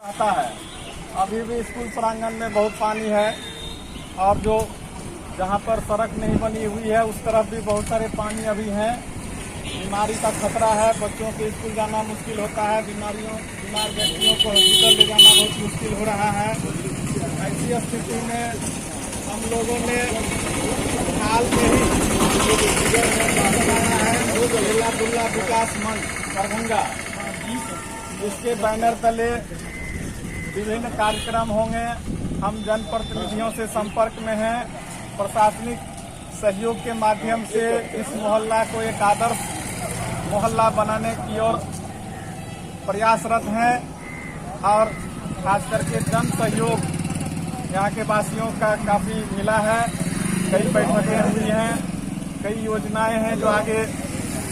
आता है। अभी भी स्कूल प्रांगण में बहुत पानी है और जो जहाँ पर सड़क नहीं बनी हुई है उस तरफ भी बहुत सारे पानी अभी है। बीमारी का खतरा है, बच्चों के स्कूल जाना मुश्किल होता है, बीमार व्यक्तियों को हॉस्पिटल ले जाना बहुत मुश्किल हो रहा है। ऐसी स्थिति में हम लोगों ने हाल में ही बनाया है बेला-दुल्ला विकास मंच दरभंगा। इसके बैनर तले विभिन्न कार्यक्रम होंगे। हम जनप्रतिनिधियों से संपर्क में हैं। प्रशासनिक सहयोग के माध्यम से इस मोहल्ला को एक आदर्श मोहल्ला बनाने की ओर प्रयासरत हैं और खास करके जन सहयोग यहाँ के वासियों का काफ़ी मिला है। कई बैठकें हुई हैं, कई योजनाएं हैं जो आगे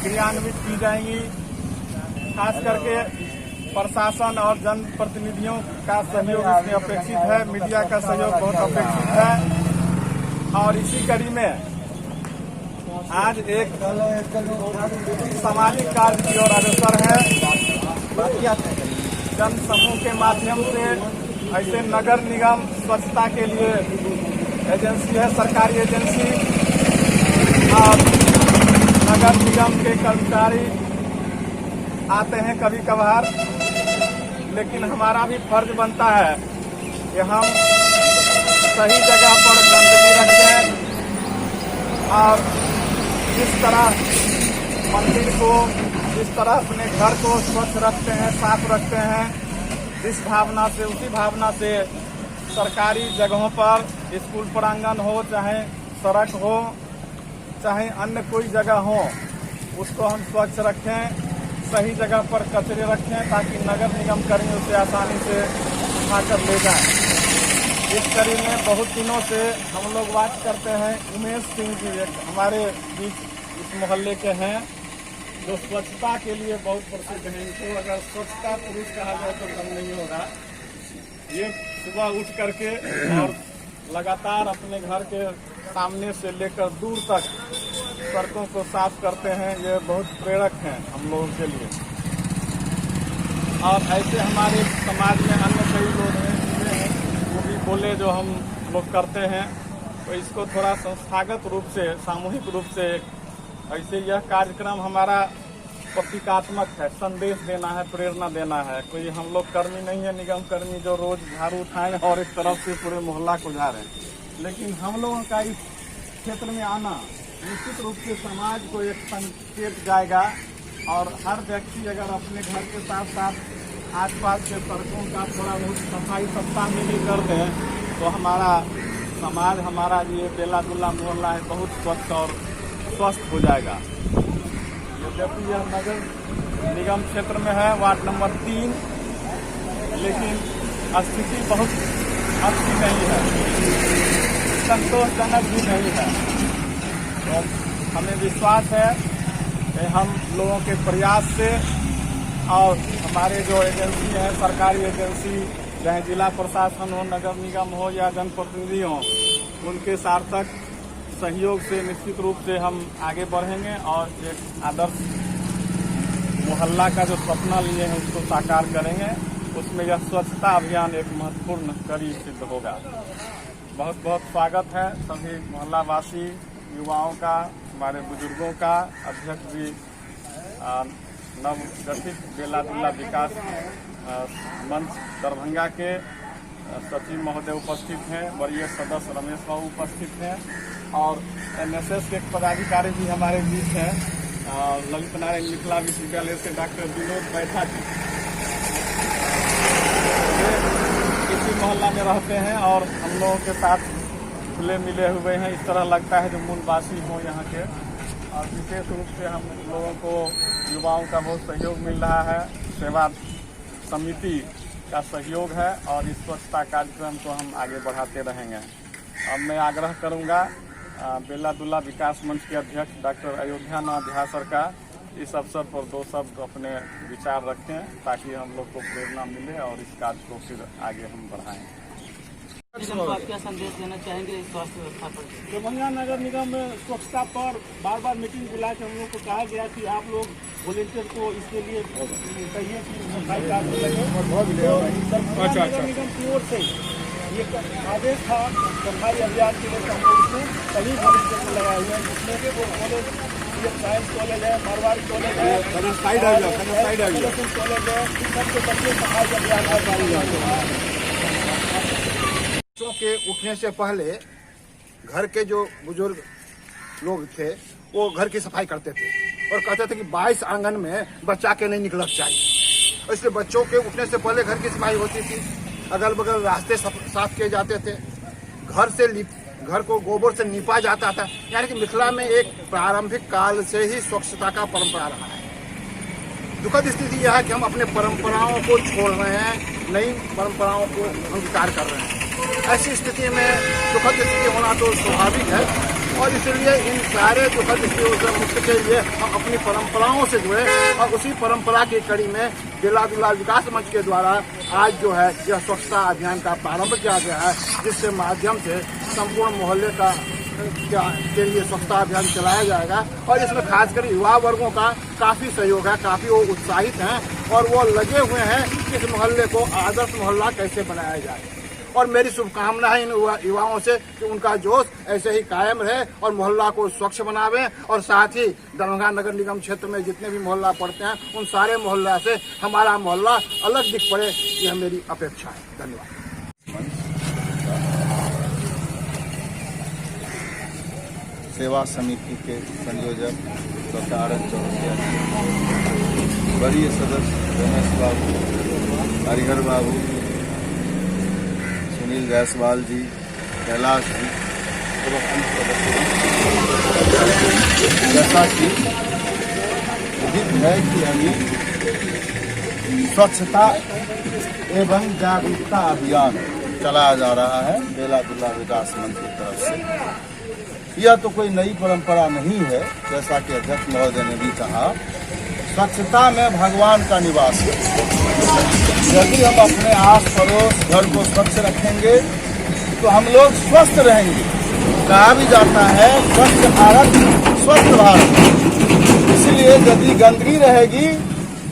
क्रियान्वित की जाएंगी। खास करके प्रशासन और जनप्रतिनिधियों का सहयोग इसमें अपेक्षित है, मीडिया का सहयोग बहुत अपेक्षित है। और इसी कड़ी में आज एक सामाजिक कार्य की ओर अग्रसर है। जन समूह के माध्यम से ऐसे नगर निगम स्वच्छता के लिए एजेंसी है, सरकारी एजेंसी, और नगर निगम के कर्मचारी आते हैं कभी कभार, लेकिन हमारा भी फर्ज बनता है कि हम सही जगह पर गंदगी रखें और जिस तरह मंदिर को, जिस तरह अपने घर को स्वच्छ रखते हैं, साफ रखते हैं, जिस भावना से, उसी भावना से सरकारी जगहों पर स्कूल प्रांगण हो, चाहे सड़क हो, चाहे अन्य कोई जगह हो, उसको हम स्वच्छ रखें, सही जगह पर कचरे रखें ताकि नगर निगम कर्मी उसे आसानी से उठाकर ले जाएं। इस कड़ी में बहुत दिनों से हम लोग बात करते हैं। उमेश सिंह जी एक हमारे बीच इस मोहल्ले के हैं जो स्वच्छता के लिए बहुत प्रसिद्ध हैं। इनको अगर स्वच्छता पुरुष कहा जाए तो कम नहीं होगा। ये सुबह उठ करके और लगातार अपने घर के सामने से लेकर दूर तक सड़कों को साफ करते हैं। ये बहुत प्रेरक हैं हम लोगों के लिए। और ऐसे हमारे समाज में अन्य कई लोग हैं वो भी बोले जो हम लोग करते हैं, तो इसको थोड़ा संस्थागत रूप से, सामूहिक रूप से ऐसे यह कार्यक्रम हमारा प्रतीकात्मक है, संदेश देना है, प्रेरणा देना है। कोई हम लोग कर्मी नहीं है, निगम कर्मी जो रोज झाड़ू उठाएं और इस तरफ से पूरे मोहल्ला को झाड़ें, लेकिन हम लोगों का इस क्षेत्र में आना निश्चित रूप से समाज को एक संकेत जाएगा। और हर व्यक्ति अगर अपने घर के साथ साथ आसपास के सड़कों का थोड़ा बहुत सफाई सप्ताह में भी कर दें तो हमारा समाज, हमारा ये बेला-दुल्ला मोहल्ला है बहुत स्वच्छ और स्वस्थ हो जाएगा। यद्यपि यह नगर निगम क्षेत्र में है, वार्ड नंबर 3, लेकिन स्थिति बहुत अच्छी नहीं है, संतोषजनक भी नहीं है। तो हमें विश्वास है कि हम लोगों के प्रयास से और हमारे जो एजेंसी है, सरकारी एजेंसी, चाहे जिला प्रशासन हो, नगर निगम हो या जनप्रतिनिधि हो, उनके सार्थक सहयोग से निश्चित रूप से हम आगे बढ़ेंगे और एक आदर्श मोहल्ला का जो सपना लिए हैं उसको साकार करेंगे। उसमें यह स्वच्छता अभियान एक महत्वपूर्ण कड़ी सिद्ध होगा। बहुत बहुत स्वागत है सभी मोहल्लावासी, युवाओं का, हमारे बुजुर्गों का। अध्यक्ष भी नवगठित बेला-दुल्ला विकास मंच दरभंगा के सचिव महोदय उपस्थित हैं, वरीय सदस्य रमेश बाबू उपस्थित हैं और एनएसएस के पदाधिकारी भी हमारे बीच हैं। ललित नारायण मिथिला विश्वविद्यालय से डॉक्टर विनोद बैठा जी इसी मोहल्ला में रहते हैं और हम लोगों के साथ खुले मिले हुए हैं। इस तरह लगता है जो मूलवासी हों यहाँ के। और विशेष रूप से हम लोगों को, युवाओं का बहुत सहयोग मिल रहा है। सेवा समिति का सहयोग है और इस स्वच्छता कार्यक्रम को हम आगे बढ़ाते रहेंगे। अब मैं आग्रह करूँगा बेला-दुल्ला विकास मंच के अध्यक्ष डॉक्टर अयोध्यानाथ ध्यासर का इस अवसर पर 2 शब्द अपने विचार रखें ताकि हम लोग को प्रेरणा मिले और इस कार्य को फिर आगे हम बढ़ाएं। निगम को आप क्या संदेश देना चाहेंगे स्वास्थ्य व्यवस्था पर? दरभंगा नगर निगम में स्वच्छता पर बार बार मीटिंग बुला के हम लोग को कहा गया कि आप लोग वॉलेंटियर को इसके लिए कहिए कि सफाई कार्य लगे। दरभंगा नगर निगम की ओर से ये आदेश था सफाई अभियान के लिए, हम लोग उसमें सभी वॉलेंटियर को लगाए हुए हैं, जिसमें कि वो कॉलेज साइंस कॉलेज है, मारवाड़ी कॉलेज है, कॉलेज है, सबके बच्चे सफाई अभियान बच्चों के उठने से पहले घर के जो बुजुर्ग लोग थे वो घर की सफाई करते थे और कहते थे कि 22 आंगन में बच्चा के नहीं निकलना चाहिए। इसलिए बच्चों के उठने से पहले घर की सफाई होती थी, अगल बगल रास्ते साफ किए जाते थे, घर को गोबर से नीपा जाता था। यानी कि मिथिला में एक प्रारंभिक काल से ही स्वच्छता का परंपरा रहा है। दुखद स्थिति यह है कि हम अपने परंपराओं को छोड़ रहे हैं, नई परंपराओं को अंगीकार कर रहे हैं। ऐसी स्थिति में दुखद स्थिति होना तो स्वाभाविक है और इसलिए इन सारे दुखद स्थितियों से मुक्ति के लिए हम अपनी परंपराओं से जुड़े और उसी परंपरा की कड़ी में बेला दुल्ला विकास मंच के द्वारा आज जो है यह स्वच्छता अभियान का प्रारंभ किया गया है, जिसके माध्यम से संपूर्ण मोहल्ले के लिए स्वच्छता अभियान चलाया जाएगा। और इसमें खासकर युवा वर्गों का काफी सहयोग है, काफी वो उत्साहित हैं और वो लगे हुए हैं कि इस मोहल्ले को आदर्श मोहल्ला कैसे बनाया जाए। और मेरी शुभकामना है इन युवाओं से कि उनका जोश ऐसे ही कायम रहे और मोहल्ला को स्वच्छ बनावे और साथ ही दरभंगा नगर निगम क्षेत्र में जितने भी मोहल्ला पड़ते हैं उन सारे मोहल्ला से हमारा मोहल्ला अलग दिख पड़े, यह मेरी अपेक्षा है। धन्यवाद। सेवा समिति के संयोजक डॉक्टर आरएन चौरसिया जी, वरीय सदस्य रमेश बाबू, हरिहर बाबू, सुनील जायसवाल जी, कैलाश जी एवं अन्य सदस्य, जैसा कि विदित है कि अभी स्वच्छता एवं जागरूकता अभियान चलाया जा रहा है बेला दुल्ला विकास मंच की तरफ से। यह तो कोई नई परंपरा नहीं है, जैसा कि अध्यक्ष महोदय ने भी कहा, स्वच्छता में भगवान का निवास है। यदि हम अपने आस पड़ोस घर को स्वच्छ रखेंगे तो हम लोग स्वस्थ रहेंगे। कहा भी जाता है स्वच्छ भारत स्वस्थ भारत। इसलिए यदि गंदगी रहेगी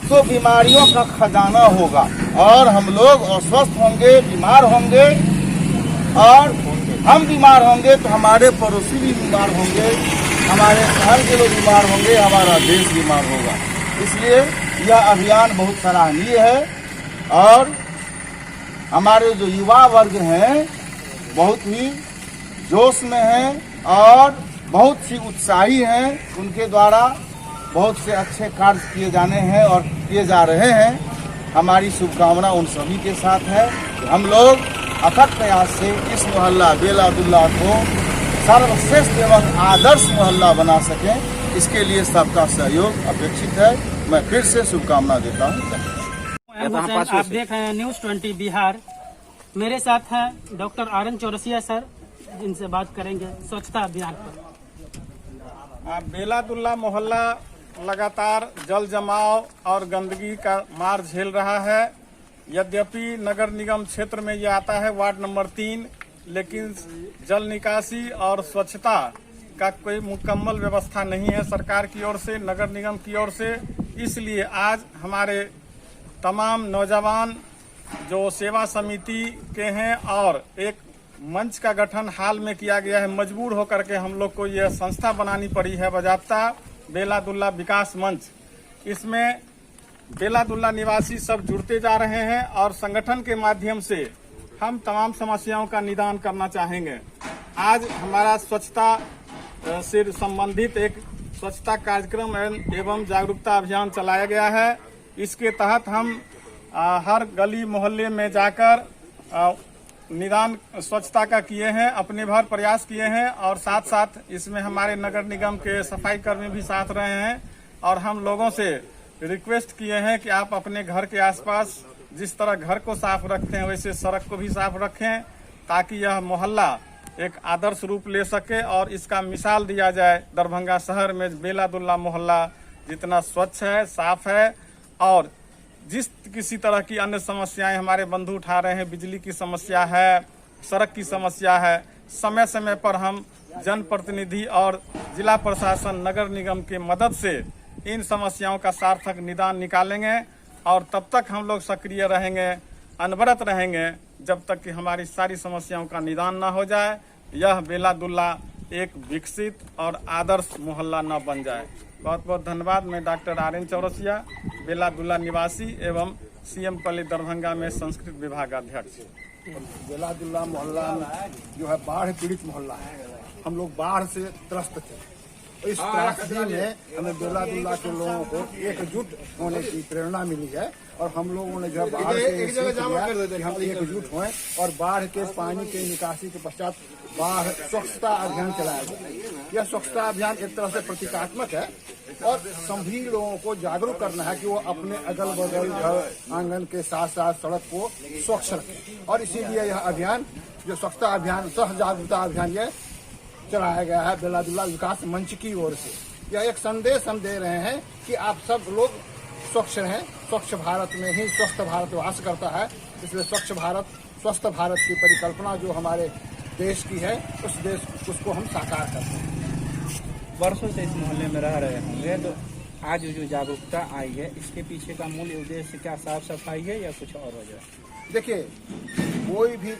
तो बीमारियों का खजाना होगा और हम लोग अस्वस्थ होंगे, बीमार होंगे और हम बीमार होंगे तो हमारे पड़ोसी भी बीमार होंगे, हमारे शहर के लोग बीमार होंगे, हमारा देश बीमार होगा। इसलिए यह अभियान बहुत सराहनीय है और हमारे जो युवा वर्ग हैं बहुत ही जोश में हैं और बहुत सी उत्साही हैं। उनके द्वारा बहुत से अच्छे कार्य किए जाने हैं और किए जा रहे हैं। हमारी शुभकामना उन सभी के साथ है। हम लोग अथक प्रयास से इस मोहल्ला बेला दुल्ला को सर्वश्रेष्ठ एवं आदर्श मोहल्ला बना सकें, इसके लिए सबका सहयोग अपेक्षित है। मैं फिर से शुभकामना देता हूँ। आप देख रहे हैं न्यूज़ 20 बिहार। मेरे साथ हैं डॉक्टर आरएन चौरसिया सर, जिनसे बात करेंगे स्वच्छता अभियान पर। बेला दुल्ला मोहल्ला लगातार जल जमाव और गंदगी का मार झेल रहा है। यद्यपि नगर निगम क्षेत्र में ये आता है वार्ड नंबर 3, लेकिन जल निकासी और स्वच्छता का कोई मुकम्मल व्यवस्था नहीं है सरकार की ओर से, नगर निगम की ओर से। इसलिए आज हमारे तमाम नौजवान जो सेवा समिति के हैं और एक मंच का गठन हाल में किया गया है, मजबूर होकर के हम लोग को यह संस्था बनानी पड़ी है बजाप्ता बेला दुल्ला विकास मंच। इसमें बेला दुल्ला निवासी सब जुड़ते जा रहे हैं और संगठन के माध्यम से हम तमाम समस्याओं का निदान करना चाहेंगे। आज हमारा स्वच्छता से संबंधित एक स्वच्छता कार्यक्रम एवं जागरूकता अभियान चलाया गया है। इसके तहत हम हर गली मोहल्ले में जाकर निदान स्वच्छता का किए हैं, अपने भर प्रयास किए हैं और साथ साथ इसमें हमारे नगर निगम के सफाई कर्मी भी साथ रहे हैं। और हम लोगों से रिक्वेस्ट किए हैं कि आप अपने घर के आसपास जिस तरह घर को साफ रखते हैं वैसे सड़क को भी साफ रखें, ताकि यह मोहल्ला एक आदर्श रूप ले सके और इसका मिसाल दिया जाए। दरभंगा शहर में बेला दुल्ला मोहल्ला जितना स्वच्छ है, साफ है और जिस किसी तरह की अन्य समस्याएं हमारे बंधु उठा रहे हैं, बिजली की समस्या है, सड़क की समस्या है। समय समय पर हम जनप्रतिनिधि और जिला प्रशासन नगर निगम की मदद से इन समस्याओं का सार्थक निदान निकालेंगे और तब तक हम लोग सक्रिय रहेंगे, अनवरत रहेंगे जब तक कि हमारी सारी समस्याओं का निदान न हो जाए। यह बेला दुल्ला एक विकसित और आदर्श मोहल्ला न बन जाए। बहुत बहुत धन्यवाद। मैं डॉक्टर आर्यन चौरसिया, बेला दुल्ला निवासी एवं सीएम पल्ली दरभंगा में संस्कृत विभाग अध्यक्ष। बेला दुल्ला मोहल्ला जो है बाढ़ पीड़ित मोहल्ला है। हम लोग बाढ़ से त्रस्त थे। इस त्रासदी में हमें बेला दुल्ला के लोगों को एकजुट होने की प्रेरणा मिली है और हम लोगों ने जो है बाढ़ से सीख लिया कि हम एकजुट हों और बाढ़ के पानी के निकासी के पश्चात बाढ़ स्वच्छता अभियान चलाया गया। यह स्वच्छता अभियान एक तरह से प्रतीकात्मक है और सभी लोगों को जागरूक करना है कि वो अपने अगल बगल घर आंगन के साथ साथ सड़क को स्वच्छ रखें और इसीलिए यह अभियान जो स्वच्छता अभियान सह जागरूकता अभियान ये चलाया गया है बेला दुल्ला विकास मंच की ओर से। यह एक संदेश हम दे रहे हैं कि आप सब लोग स्वच्छ रहें। स्वच्छ भारत में ही स्वस्थ भारत वास करता है, इसलिए स्वच्छ भारत स्वस्थ भारत की परिकल्पना जो हमारे देश की है उसको हम साकार करते हैं। वर्षों से इस मोहल्ले में रह रहे होंगे, तो आज जो जागरूकता आई है इसके पीछे का मूल उद्देश्य क्या साफ सफाई है या कुछ और वजह? देखिए, कोई भी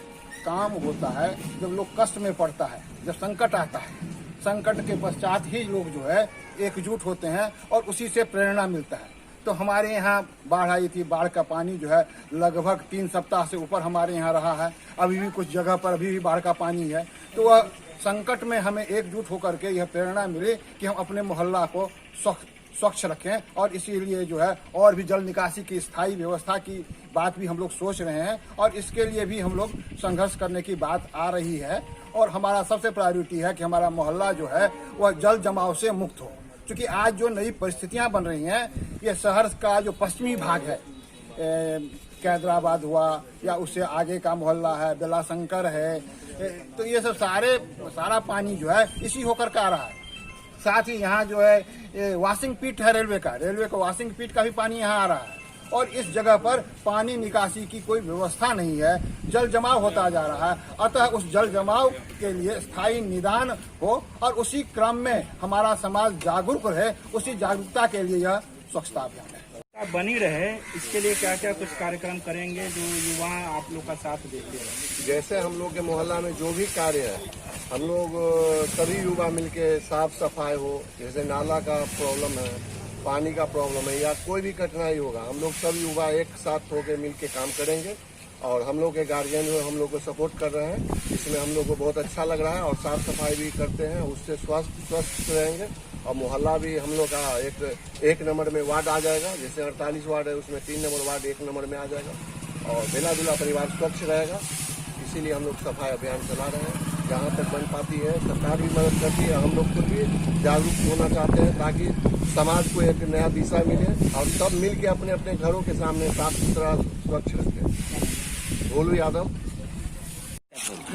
काम होता है जब लोग कष्ट में पड़ता है, जब संकट आता है, संकट के पश्चात ही लोग जो है एकजुट होते हैं और उसी से प्रेरणा मिलता है। तो हमारे यहाँ बाढ़ आई थी, बाढ़ का पानी जो है लगभग 3 सप्ताह से ऊपर हमारे यहाँ रहा है। अभी भी कुछ जगह पर अभी भी बाढ़ का पानी है। तो वह संकट में हमें एकजुट होकर के यह प्रेरणा मिली कि हम अपने मोहल्ला को स्वच्छ रखें और इसीलिए जो है और भी जल निकासी की स्थायी व्यवस्था की बात भी हम लोग सोच रहे हैं और इसके लिए भी हम लोग संघर्ष करने की बात आ रही है। और हमारा सबसे प्रायोरिटी है कि हमारा मोहल्ला जो है वह जल जमाव से मुक्त हो, क्योंकि आज जो नई परिस्थितियां बन रही हैं, ये शहर का जो पश्चिमी भाग है, कैदराबाद हुआ या उससे आगे का मोहल्ला है, बेलाशंकर है, तो ये सब सारा पानी जो है इसी होकर के आ रहा है। साथ ही यहाँ जो है वॉशिंग पीट है रेलवे का वॉशिंग पीट का भी पानी यहाँ आ रहा है और इस जगह पर पानी निकासी की कोई व्यवस्था नहीं है, जल जमाव होता जा रहा है। अतः उस जल जमाव के लिए स्थायी निदान हो और उसी क्रम में हमारा समाज जागरूक रहे, उसी जागरूकता के लिए यह स्वच्छता अभियान है। बनी रहे, इसके लिए क्या क्या कुछ कार्यक्रम करेंगे जो युवा आप लोग का साथ देते हैं? जैसे हम लोग के मोहल्ला में जो भी कार्य है, हम लोग सभी युवा मिलके साफ सफाई हो, जैसे नाला का प्रॉब्लम है, पानी का प्रॉब्लम है या कोई भी कठिनाई होगा, हम लोग सब युवा एक साथ होकर मिलके काम करेंगे और हम लोग के गार्जियन जो हम लोग को सपोर्ट कर रहे हैं, इसमें हम लोग को बहुत अच्छा लग रहा है और साफ सफाई भी करते हैं, उससे स्वस्थ रहेंगे और मोहल्ला भी हम लोग का एक नंबर में वार्ड आ जाएगा। जैसे 48 वार्ड है उसमें 3 नंबर वार्ड 1 नंबर में आ जाएगा और बेला दुल्ला परिवार स्वच्छ रहेगा। इसीलिए हम लोग सफाई अभियान चला रहे हैं। जहाँ तक बन पाती है सरकार भी मदद करती है, हम लोग खुद भी जागरूक होना चाहते हैं ताकि समाज को एक नया दिशा मिले और सब मिल के अपने अपने घरों के सामने साफ सुथरा स्वच्छ रखें। भोलू यादव।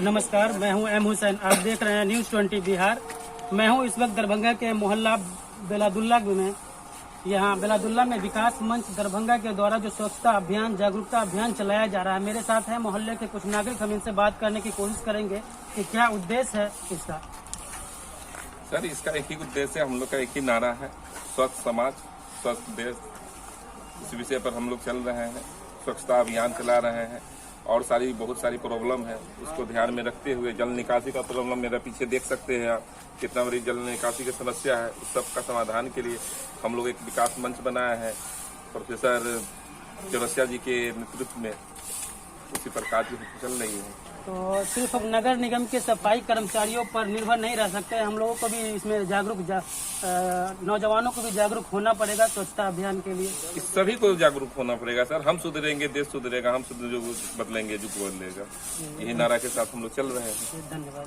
नमस्कार, मैं हूं एम हुसैन। आप देख रहे हैं न्यूज़ 20 बिहार। मैं हूं इस वक्त दरभंगा के मोहल्ला बेलादुल्ला में। यहाँ बेलादुल्ला में विकास मंच दरभंगा के द्वारा जो स्वच्छता अभियान जागरूकता अभियान चलाया जा रहा है, मेरे साथ है मोहल्ले के कुछ नागरिक। हम इनसे बात करने की कोशिश करेंगे कि क्या उद्देश्य है इसका। सर, इसका एक ही उद्देश्य है, हम लोग का एक ही नारा है, स्वच्छ समाज स्वस्थ देश। इस विषय पर हम लोग चल रहे हैं, स्वच्छता अभियान चला रहे हैं और बहुत सारी प्रॉब्लम है, उसको ध्यान में रखते हुए जल निकासी का प्रॉब्लम मेरे पीछे देख सकते हैं आप, कितना बड़ी जल निकासी की समस्या है। उस सब का समाधान के लिए हम लोग एक विकास मंच बनाया है प्रोफेसर चौरसिया जी के नेतृत्व में, उसी प्रकार की चल रही है। तो सिर्फ अब नगर निगम के सफाई कर्मचारियों पर निर्भर नहीं रह सकते, हम लोगों को भी इसमें नौजवानों को भी जागरूक होना पड़ेगा स्वच्छता अभियान के लिए। इस सभी को जागरूक होना पड़ेगा सर। हम सुधरेंगे, देश सुधरेगा, हम बदलेंगे, जो बदलेगा। यही नारा के साथ हम लोग चल रहे हैं। धन्यवाद।